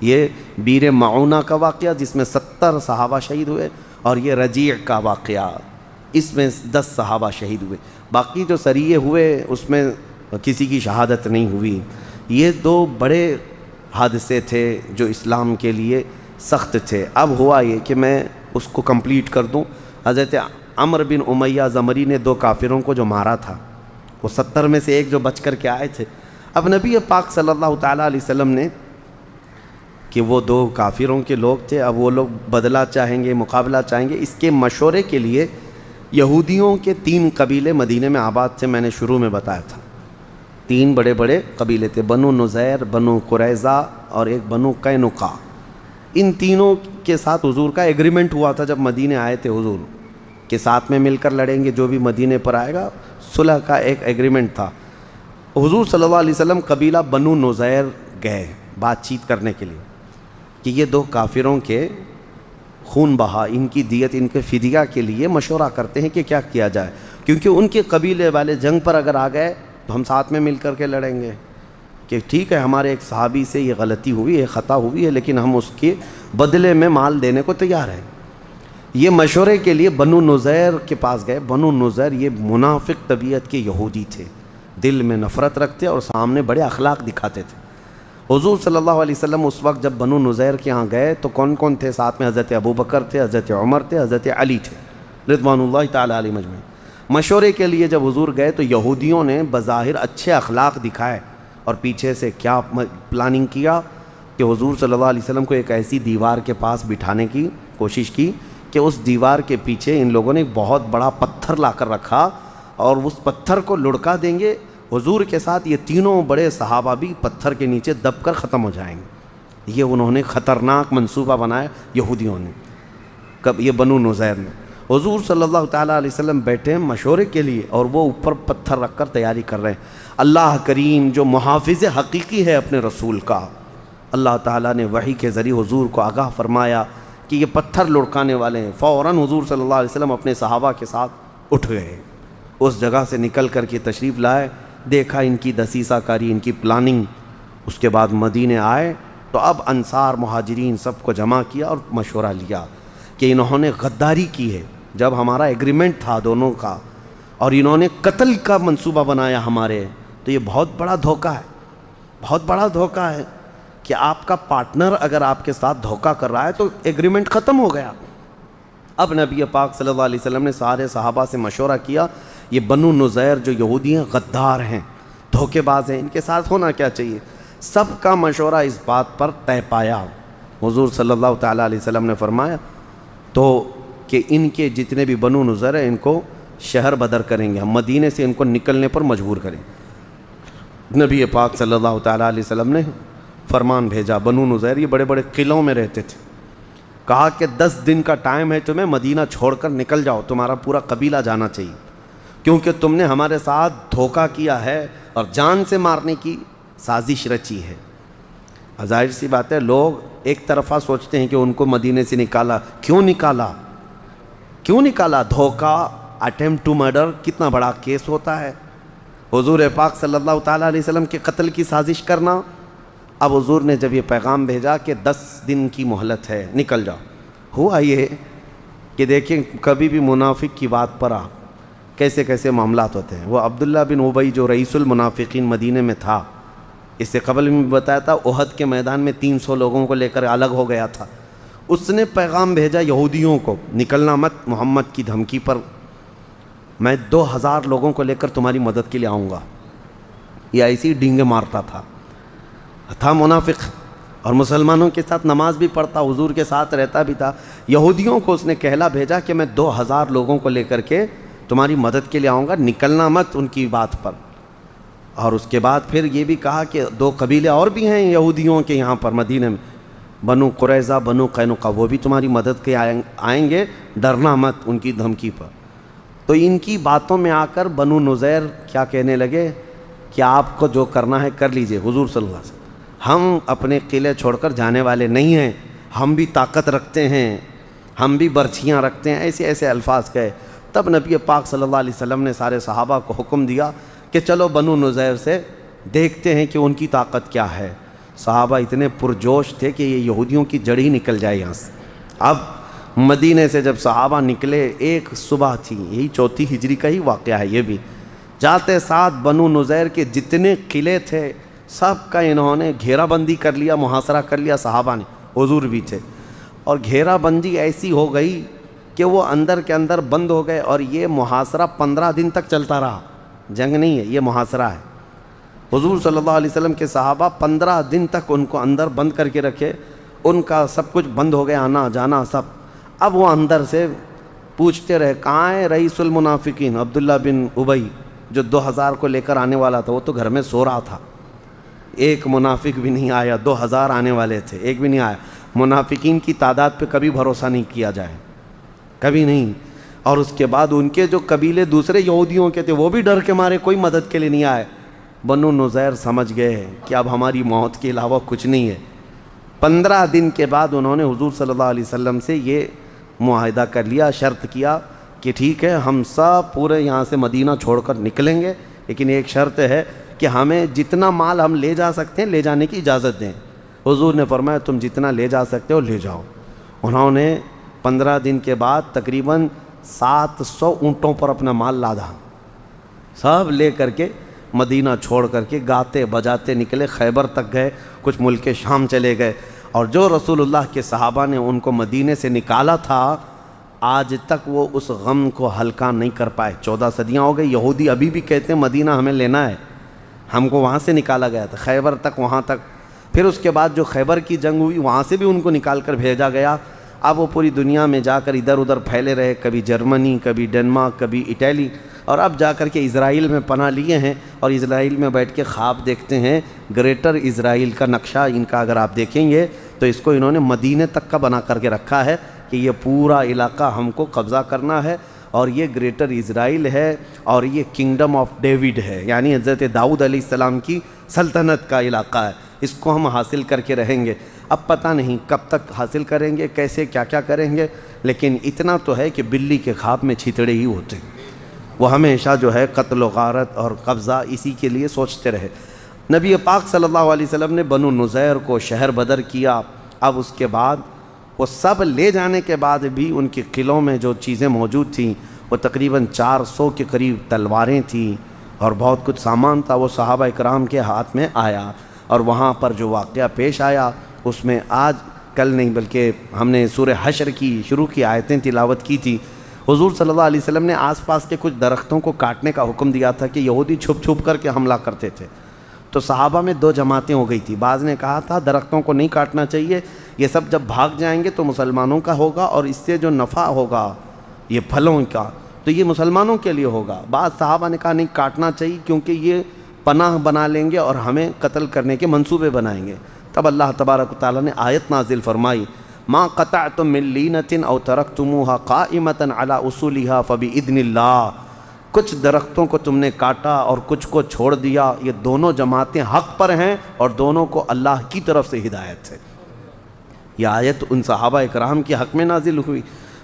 یہ بیر معونہ کا واقعہ جس میں 70 صحابہ شہید ہوئے، اور یہ رجیع کا واقعہ، اس میں 10 صحابہ شہید ہوئے۔ باقی جو سریے ہوئے اس میں کسی کی شہادت نہیں ہوئی۔ یہ 2 بڑے حادثے تھے جو اسلام کے لیے سخت تھے۔ اب ہوا یہ کہ میں اس کو کمپلیٹ کر دوں۔ حضرت عمرو بن امیہ زمری نے 2 کافروں کو جو مارا تھا، وہ 70 میں سے ایک جو بچ کر کے آئے تھے۔ اب نبی پاک صلی اللہ تعالیٰ علیہ وسلم نے کہ وہ 2 کافروں کے لوگ تھے، اب وہ لوگ بدلہ چاہیں گے، مقابلہ چاہیں گے، اس کے مشورے کے لیے یہودیوں کے 3 قبیلے مدینے میں آباد تھے۔ میں نے شروع میں بتایا تھا 3 بڑے بڑے قبیلے تھے، بنو نذیر، بنو قریظہ اور ایک بنو قینقاع۔ ان تینوں کے ساتھ حضور کا ایگریمنٹ ہوا تھا جب مدینے آئے تھے حضور، کہ ساتھ میں مل کر لڑیں گے، جو بھی مدینے پر آئے گا، صلح کا ایک ایگریمنٹ تھا۔ حضور صلی اللہ علیہ وسلم قبیلہ بنو نذیر گئے بات چیت کرنے کے لیے کہ یہ 2 کافروں کے خون بہا، ان کی دیت، ان کے فدیہ کے لیے مشورہ کرتے ہیں کہ کیا کیا جائے، کیونکہ ان کے قبیلے والے جنگ پر اگر آ گئے تو ہم ساتھ میں مل کر کے لڑیں گے، کہ ٹھیک ہے ہمارے ایک صحابی سے یہ غلطی ہوئی ہے، خطا ہوئی ہے، لیکن ہم اس کے بدلے میں مال دینے کو تیار ہیں۔ یہ مشورے کے لیے بنو نذیر کے پاس گئے۔ بنو نذیر یہ منافق طبیعت کے یہودی تھے، دل میں نفرت رکھتے اور سامنے بڑے اخلاق دکھاتے تھے۔ حضور صلی اللہ علیہ وسلم اس وقت جب بنو نذیر کے ہاں گئے تو کون کون تھے ساتھ میں؟ حضرت ابوبکر تھے، حضرت عمر تھے، حضرت علی تھے رضوان اللہ تعالیٰ علیہ مجمعین۔ مشورے کے لیے جب حضور گئے تو یہودیوں نے بظاہر اچھے اخلاق دکھائے اور پیچھے سے کیا پلاننگ کیا کہ حضور صلی اللہ علیہ وسلم کو ایک ایسی دیوار کے پاس بٹھانے کی کوشش کی کہ اس دیوار کے پیچھے ان لوگوں نے ایک بہت بڑا پتھر لا کر رکھا اور اس پتھر کو لڑکا دیں گے حضور کے ساتھ، یہ تینوں بڑے صحابہ بھی پتھر کے نیچے دب کر ختم ہو جائیں گے۔ یہ انہوں نے خطرناک منصوبہ بنایا یہودیوں نے، کب یہ بنو نذیر نے۔ حضور صلی اللہ تعالیٰ علیہ وسلم بیٹھے ہیں مشورے کے لیے اور وہ اوپر پتھر رکھ کر تیاری کر رہے ہیں۔ اللہ کریم جو محافظ حقیقی ہے اپنے رسول کا، اللہ تعالیٰ نے وحی کے ذریعے حضور کو آگاہ فرمایا کہ یہ پتھر لڑکانے والے ہیں۔ فوراً حضور صلی اللہ علیہ وسلم اپنے صحابہ کے ساتھ اٹھ گئے، اس جگہ سے نکل کر کے تشریف لائے، دیکھا ان کی دسیسہ کاری، ان کی پلاننگ۔ اس کے بعد مدینے آئے تو اب انصار مہاجرین سب کو جمع کیا اور مشورہ لیا کہ انہوں نے غداری کی ہے، جب ہمارا ایگریمنٹ تھا دونوں کا اور انہوں نے قتل کا منصوبہ بنایا ہمارے، تو یہ بہت بڑا دھوکہ ہے، بہت بڑا دھوکہ ہے کہ آپ کا پارٹنر اگر آپ کے ساتھ دھوکہ کر رہا ہے تو ایگریمنٹ ختم ہو گیا۔ اب نبی پاک صلی اللہ علیہ وسلم نے سارے صحابہ سے مشورہ کیا، یہ بنو نذیر جو یہودی ہیں غدار ہیں، دھوکے باز ہیں، ان کے ساتھ ہونا کیا چاہیے؟ سب کا مشورہ اس بات پر طے پایا۔ حضور صلی اللہ تعالیٰ علیہ وسلم نے فرمایا تو کہ ان کے جتنے بھی بنو نذیر ہیں ان کو شہر بدر کریں گے، ہم مدینے سے ان کو نکلنے پر مجبور کریں۔ نبی پاک صلی اللہ تعالیٰ علیہ وسلم نے فرمان بھیجا، بنو نذیر یہ بڑے بڑے قلعوں میں رہتے تھے، کہا کہ 10 دن کا ٹائم ہے تمہیں، مدینہ چھوڑ کر نکل جاؤ، تمہارا پورا قبیلہ جانا چاہیے، کیونکہ تم نے ہمارے ساتھ دھوکہ کیا ہے اور جان سے مارنے کی سازش رچی ہے۔ ظاہر سی بات ہے لوگ ایک طرفہ سوچتے ہیں کہ ان کو مدینے سے نکالا، کیوں نکالا؟ کیوں نکالا؟ دھوکہ، اٹیمپٹ ٹو مرڈر کتنا بڑا کیس ہوتا ہے، حضور پاک صلی اللہ تعالیٰ علیہ وسلم کے قتل کی سازش کرنا۔ اب حضور نے جب یہ پیغام بھیجا کہ 10 دن کی مہلت ہے، نکل جاؤ، ہوا یہ کہ دیکھیں کبھی بھی منافق کی بات پر کیسے کیسے معاملات ہوتے ہیں۔ وہ عبداللہ بن ابی جو رئیس المنافقین مدینے میں تھا، اس سے قبل میں بتایا تھا احد کے میدان میں 300 لوگوں کو لے کر الگ ہو گیا تھا، اس نے پیغام بھیجا یہودیوں کو، نکلنا مت محمد کی دھمکی پر، میں 2000 لوگوں کو لے کر تمہاری مدد کے لیے آؤں گا۔ یہ ایسی ڈینگے مارتا تھا منافق، اور مسلمانوں کے ساتھ نماز بھی پڑھتا، حضور کے ساتھ رہتا بھی تھا۔ یہودیوں کو اس نے کہلا بھیجا کہ میں 2000 لوگوں کو لے کر کے تمہاری مدد کے لیے آؤں گا، نکلنا مت ان کی بات پر۔ اور اس کے بعد پھر یہ بھی کہا کہ 2 قبیلے اور بھی ہیں یہودیوں کے یہاں پر مدینہ میں، بنو قریظہ بنو قینقاع، وہ بھی تمہاری مدد کے آئیں گے، ڈرنا مت ان کی دھمکی پر۔ تو ان کی باتوں میں آ کر بنو نذیر کیا کہنے لگے کہ آپ کو جو کرنا ہے کر لیجئے حضور صلی اللہ علیہ وسلم، ہم اپنے قلعے چھوڑ کر جانے والے نہیں ہیں، ہم بھی طاقت رکھتے ہیں، ہم بھی برچھیاں رکھتے ہیں، ایسے ایسے الفاظ کہے۔ تب نبی پاک صلی اللہ علیہ وسلم نے سارے صحابہ کو حکم دیا کہ چلو بنو نذیر سے دیکھتے ہیں کہ ان کی طاقت کیا ہے۔ صحابہ اتنے پرجوش تھے کہ یہ یہودیوں کی جڑ ہی نکل جائے یہاں سے۔ اب مدینے سے جب صحابہ نکلے، ایک صبح تھی، یہی 4 ہجری کا ہی واقعہ ہے یہ بھی، جاتے ساتھ بنو نذیر کے جتنے قلعے تھے سب کا انہوں نے گھیرا بندی کر لیا، محاصرہ کر لیا صحابہ نے، حضور بھی تھے، اور گھیرا بندی ایسی ہو گئی کہ وہ اندر کے اندر بند ہو گئے، اور یہ محاصرہ 15 دن تک چلتا رہا، جنگ نہیں ہے یہ محاصرہ ہے۔ حضور صلی اللہ علیہ وسلم کے صحابہ 15 دن تک ان کو اندر بند کر کے رکھے، ان کا سب کچھ بند ہو گیا، آنا جانا سب۔ اب وہ اندر سے پوچھتے رہے کہاں ہے رئیس المنافقین عبداللہ بن ابی جو 2000 کو لے کر آنے والا تھا، وہ تو گھر میں سو رہا تھا، ایک منافق بھی نہیں آیا، 2000 آنے والے تھے، ایک بھی نہیں آیا۔ منافقین کی تعداد پہ کبھی بھروسہ نہیں کیا جائے، کبھی نہیں۔ اور اس کے بعد ان کے جو قبیلے دوسرے یہودیوں کے تھے وہ بھی ڈر کے مارے کوئی مدد کے لیے نہیں آئے۔ بنو نذیر سمجھ گئے کہ اب ہماری موت کے علاوہ کچھ نہیں ہے۔ 15 دن کے بعد انہوں نے حضور صلی اللہ علیہ وسلم سے یہ معاہدہ کر لیا، شرط کیا کہ ٹھیک ہے ہم سب پورے یہاں سے مدینہ چھوڑ کر نکلیں گے، لیکن ایک شرط ہے کہ ہمیں جتنا مال ہم لے جا سکتے ہیں لے جانے کی اجازت دیں۔ حضور نے فرمایا تم جتنا لے جا سکتے ہو لے جاؤ۔ انہوں نے 15 دن کے بعد تقریباً 700 اونٹوں پر اپنا مال لادا، سب لے کر کے مدینہ چھوڑ کر کے گاتے بجاتے نکلے، خیبر تک گئے، کچھ ملک شام چلے گئے۔ اور جو رسول اللہ کے صحابہ نے ان کو مدینے سے نکالا تھا، آج تک وہ اس غم کو ہلکا نہیں کر پائے۔ 14 صدیاں ہو گئی، یہودی ابھی بھی کہتے ہیں مدینہ ہمیں لینا ہے، ہم کو وہاں سے نکالا گیا تھا، خیبر تک، وہاں تک۔ پھر اس کے بعد جو خیبر کی جنگ ہوئی وہاں سے بھی ان کو نکال کر بھیجا گیا۔ اب وہ پوری دنیا میں جا کر ادھر ادھر پھیلے رہے، کبھی جرمنی، کبھی ڈنمارک، کبھی اٹلی، اور اب جا کر کے اسرائیل میں پناہ لیے ہیں، اور اسرائیل میں بیٹھ کے خواب دیکھتے ہیں۔ گریٹر اسرائیل کا نقشہ ان کا اگر آپ دیکھیں گے تو اس کو انہوں نے مدینے تک کا بنا کر کے رکھا ہے کہ یہ پورا علاقہ ہم کو قبضہ کرنا ہے، اور یہ گریٹر اسرائیل ہے، اور یہ کنگڈم آف ڈیوڈ ہے، یعنی حضرت داؤد علیہ السلام کی سلطنت کا علاقہ ہے، اس کو ہم حاصل کر کے رہیں گے۔ اب پتہ نہیں کب تک حاصل کریں گے، کیسے کیا کیا کریں گے، لیکن اتنا تو ہے کہ بلی کے خواب میں چھیتڑے ہی ہوتے ہیں۔ وہ ہمیشہ جو ہے قتل و غارت اور قبضہ اسی کے لیے سوچتے رہے۔ نبی پاک صلی اللہ علیہ وسلم نے بنو نذیر کو شہر بدر کیا۔ اب اس کے بعد وہ سب لے جانے کے بعد بھی ان کے قلعوں میں جو چیزیں موجود تھیں وہ تقریباً 400 کے قریب تلواریں تھیں اور بہت کچھ سامان تھا، وہ صحابہ اکرام کے ہاتھ میں آیا، اور وہاں پر جو واقعہ پیش آیا اس میں آج کل نہیں بلکہ ہم نے سورہ حشر کی شروع کی آیتیں تلاوت کی تھی۔ حضور صلی اللہ علیہ وسلم نے آس پاس کے کچھ درختوں کو کاٹنے کا حکم دیا تھا کہ یہودی چھپ چھپ کر کے حملہ کرتے تھے، تو صحابہ میں 2 جماعتیں ہو گئی تھی۔ بعض نے کہا تھا درختوں کو نہیں کاٹنا چاہیے، یہ سب جب بھاگ جائیں گے تو مسلمانوں کا ہوگا، اور اس سے جو نفع ہوگا یہ پھلوں کا تو یہ مسلمانوں کے لیے ہوگا۔ بعض صحابہ نے کہا نہیں کاٹنا چاہیے کیونکہ یہ پناہ بنا لیں گے اور ہمیں قتل کرنے کے منصوبے بنائیں گے۔ تب اللہ تبارک و تعالیٰ نے آیت نازل فرمائی، ما قطعتم من لینۃ او ترکتموها قائمۃ علی اصولها فباذن اللہ، کچھ درختوں کو تم نے کاٹا اور کچھ کو چھوڑ دیا، یہ دونوں جماعتیں حق پر ہیں اور دونوں کو اللہ کی طرف سے ہدایت ہے۔ یہ آیت ان صحابہ اکرام کے حق میں نازل ہوئی۔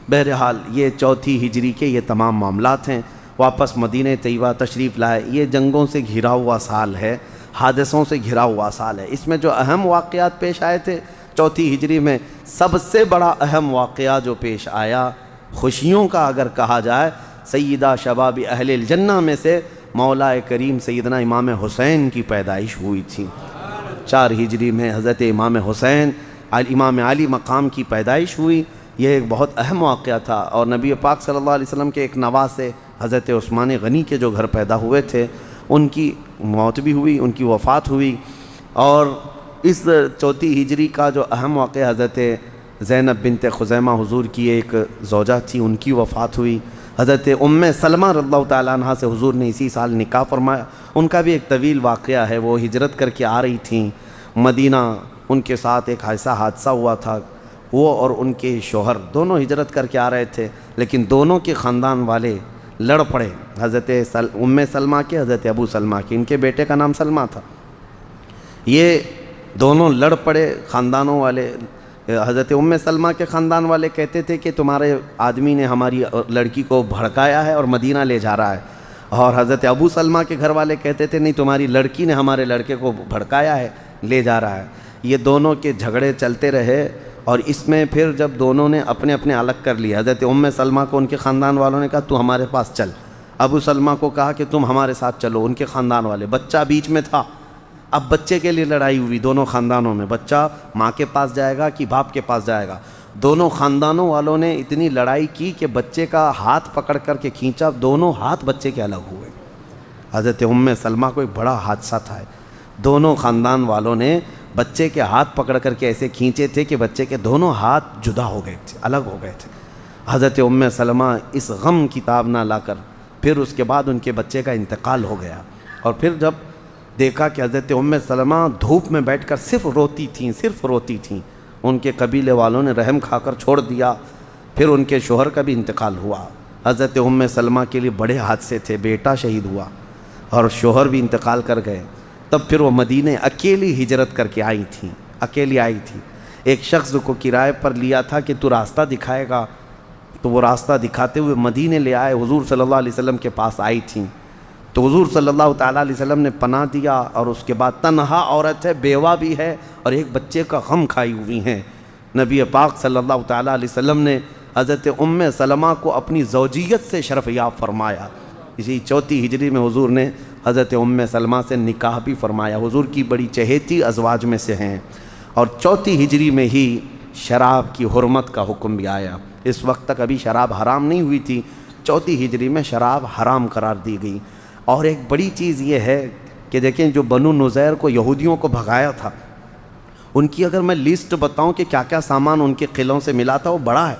بہرحال یہ 4 ہجری کے یہ تمام معاملات ہیں۔ واپس مدینہ طیبہ تشریف لائے۔ یہ جنگوں سے گھرا ہوا سال ہے، حادثوں سے گھرا ہوا سال ہے۔ اس میں جو اہم واقعات پیش آئے تھے چوتھی ہجری میں، سب سے بڑا اہم واقعہ جو پیش آیا خوشیوں کا اگر کہا جائے، سیدہ شباب اہل الجنہ میں سے مولا کریم سیدنا امام حسین کی پیدائش ہوئی تھی۔ 4 ہجری میں حضرت امام حسین امام علی مقام کی پیدائش ہوئی۔ یہ ایک بہت اہم واقعہ تھا، اور نبی پاک صلی اللہ علیہ وسلم کے ایک نواسے حضرت عثمان غنی کے جو گھر پیدا ہوئے تھے ان کی موت بھی ہوئی، ان کی وفات ہوئی۔ اور اس چوتھی ہجری کا جو اہم واقعہ حضرت زینب بنت خزیمہ حضور کی ایک زوجہ تھی، ان کی وفات ہوئی۔ حضرت ام سلمہ رضی اللہ تعالیٰ عنہ سے حضور نے اسی سال نکاح فرمایا۔ ان کا بھی ایک طویل واقعہ ہے، وہ ہجرت کر کے آ رہی تھیں مدینہ، ان کے ساتھ ایک ایسا حادثہ ہوا تھا، وہ اور ان کے شوہر دونوں ہجرت کر کے آ رہے تھے، لیکن دونوں کے خاندان والے لڑ پڑے، حضرت ام سلمہ کے، حضرت ابو سلمہ کے، ان کے بیٹے کا نام سلمہ تھا۔ یہ دونوں لڑ پڑے خاندانوں والے۔ حضرت ام سلمہ کے خاندان والے کہتے تھے کہ تمہارے آدمی نے ہماری لڑکی کو بھڑکایا ہے اور مدینہ لے جا رہا ہے، اور حضرت ابو سلمہ کے گھر والے کہتے تھے نہیں، تمہاری لڑکی نے ہمارے لڑکے کو بھڑکایا ہے، لے جا رہا ہے۔ یہ دونوں کے جھگڑے چلتے رہے، اور اس میں پھر جب دونوں نے اپنے اپنے الگ کر لیا، حضرت ام سلمہ کو ان کے خاندان والوں نے کہا تو ہمارے پاس چل، ابو سلمہ کو کہا کہ تم ہمارے ساتھ چلو، ان کے خاندان والے۔ بچہ بیچ میں تھا، اب بچے کے لیے لڑائی ہوئی دونوں خاندانوں میں، بچہ ماں کے پاس جائے گا کہ باپ کے پاس جائے گا۔ دونوں خاندانوں والوں نے اتنی لڑائی کی کہ بچے کا ہاتھ پکڑ کر کے کھینچا، دونوں ہاتھ بچے کے الگ ہوئے۔ حضرت ام سلمہ کو ایک بڑا حادثہ تھا، دونوں خاندان والوں نے بچے کے ہاتھ پکڑ کر کے ایسے کھینچے تھے کہ بچے کے دونوں ہاتھ جدا ہو گئے تھے، الگ ہو گئے تھے۔ حضرت ام سلمہ اس غم کی تاب نہ لا کر پھر اس کے بعد ان کے بچے کا انتقال ہو گیا، اور پھر جب دیکھا کہ حضرت ام سلمہ دھوپ میں بیٹھ کر صرف روتی تھیں، ان کے قبیلے والوں نے رحم کھا کر چھوڑ دیا۔ پھر ان کے شوہر کا بھی انتقال ہوا۔ حضرت ام سلمہ کے لیے بڑے حادثے تھے، بیٹا شہید ہوا اور شوہر بھی انتقال کر گئے۔ تب پھر وہ مدینہ اکیلی ہجرت کر کے اکیلی آئی تھی۔ ایک شخص کو کرائے پر لیا تھا کہ تو راستہ دکھائے گا، تو وہ راستہ دکھاتے ہوئے مدینہ لے آئے، حضور صلی اللہ علیہ وسلم کے پاس آئی تھیں۔ تو حضور صلی اللہ تعالیٰ علیہ وسلم نے پناہ دیا، اور اس کے بعد تنہا عورت ہے، بیوہ بھی ہے، اور ایک بچے کا غم کھائی ہوئی ہیں۔ نبی پاک صلی اللہ تعالیٰ علیہ وسلم نے حضرت ام سلمہ کو اپنی زوجیت سے شرف یاب فرمایا۔ اسی چوتھی ہجری میں حضور نے حضرت ام سلمہ سے نکاح بھی فرمایا، حضور کی بڑی چہیتی ازواج میں سے ہیں۔ اور چوتھی ہجری میں ہی شراب کی حرمت کا حکم بھی آیا۔ اس وقت تک ابھی شراب حرام نہیں ہوئی تھی، چوتھی ہجری میں شراب حرام قرار دی گئی۔ اور ایک بڑی چیز یہ ہے کہ دیکھیں، جو بنو نذیر کو یہودیوں کو بھگایا تھا، ان کی اگر میں لسٹ بتاؤں کہ کیا کیا سامان ان کے قلعوں سے ملا تھا، وہ بڑا ہے۔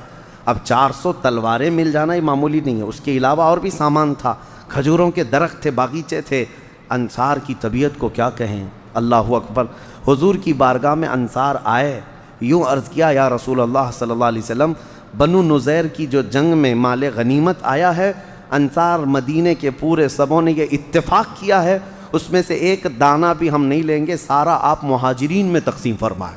اب 400 تلواریں مل جانا یہ معمولی نہیں ہے، اس کے علاوہ اور بھی سامان تھا، کھجوروں کے درخت تھے، باغیچے تھے۔ انصار کی طبیعت کو کیا کہیں، اللہ اکبر۔ حضور کی بارگاہ میں انصار آئے، یوں عرض کیا، یا رسول اللہ صلی اللہ علیہ وسلم، بنو نذیر کی جو جنگ میں مال غنیمت آیا ہے، انصار مدینے کے پورے سبوں نے یہ اتفاق کیا ہے، اس میں سے ایک دانہ بھی ہم نہیں لیں گے، سارا آپ مہاجرین میں تقسیم فرمائیں۔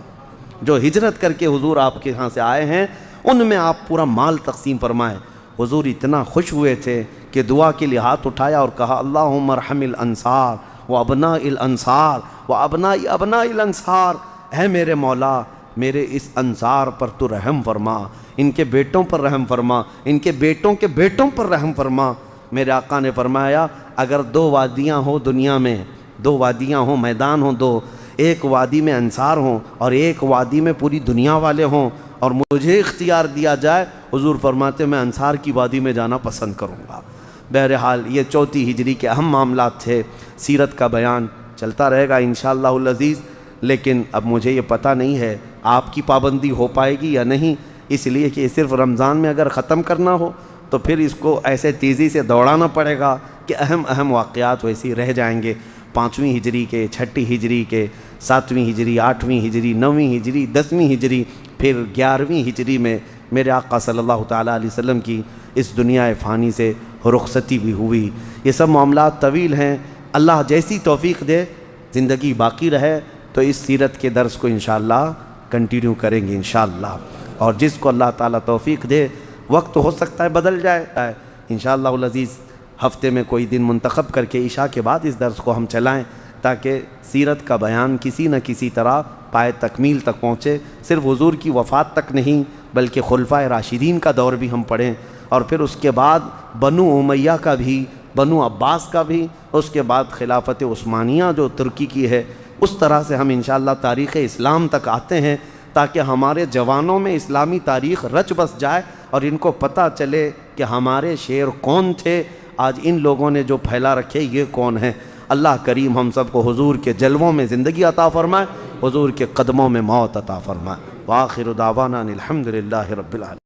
جو ہجرت کر کے حضور آپ کے ہاں سے آئے ہیں، ان میں آپ پورا مال تقسیم فرمائیں۔ حضور اتنا خوش ہوئے تھے کہ دعا کے لیے ہاتھ اٹھایا اور کہا، اللہم ارحم الانصار و ابناء الانصار و ابناء ابناء الانصار، اے میرے مولا، میرے اس انصار پر تو رحم فرما، ان کے بیٹوں پر رحم فرما، ان کے بیٹوں کے بیٹوں پر رحم فرما۔ میرے آقا نے فرمایا، اگر 2 وادیاں ہوں دنیا میں، 2 وادیاں ہوں، میدان ہوں 2، ایک وادی میں انصار ہوں اور ایک وادی میں پوری دنیا والے ہوں، اور مجھے اختیار دیا جائے، حضور فرماتے میں انصار کی وادی میں جانا پسند کروں گا۔ بہرحال یہ چوتھی ہجری کے اہم معاملات تھے۔ سیرت کا بیان چلتا رہے گا انشاءاللہ العزیز، لیکن اب مجھے یہ پتہ نہیں ہے آپ کی پابندی ہو پائے گی یا نہیں، اس لیے کہ صرف رمضان میں اگر ختم کرنا ہو تو پھر اس کو ایسے تیزی سے دوڑانا پڑے گا کہ اہم واقعات ویسے ہی رہ جائیں گے۔ 5ویں ہجری کے، 6ٹھی ہجری کے، 7ویں ہجری، 8ویں ہجری، 9ویں ہجری، 10ویں ہجری، پھر 11ویں ہجری میں میرے آقا صلی اللہ تعالیٰ علیہ وسلم کی اس دنیا فانی سے رخصتی بھی ہوئی۔ یہ سب معاملات طویل ہیں، اللہ جیسی توفیق دے، زندگی باقی رہے تو اس سیرت کے درس کو انشاءاللہ کنٹینیو کریں گے انشاءاللہ، اور جس کو اللہ تعالیٰ توفیق دے، وقت ہو سکتا ہے بدل جائے انشاءاللہ العزیز، ہفتے میں کوئی دن منتخب کر کے عشاء کے بعد اس درس کو ہم چلائیں تاکہ سیرت کا بیان کسی نہ کسی طرح پائے تکمیل تک پہنچے. صرف حضور کی وفات تک نہیں بلکہ خلفائے راشدین کا دور بھی ہم پڑھیں، اور پھر اس کے بعد بنو امیہ کا بھی، بنو عباس کا بھی، اس کے بعد خلافت عثمانیہ جو ترکی کی ہے. اس طرح سے ہم انشاءاللہ تاریخ اسلام تک آتے ہیں تاکہ ہمارے جوانوں میں اسلامی تاریخ رچ بس جائے اور ان کو پتہ چلے کہ ہمارے شیر کون تھے، آج ان لوگوں نے جو پھیلا رکھے یہ کون ہیں. اللہ کریم ہم سب کو حضور کے جلووں میں زندگی عطا فرمائے، حضور کے قدموں میں موت عطا فرمائے. وآخر دعوانا الحمدللہ رب العالمین.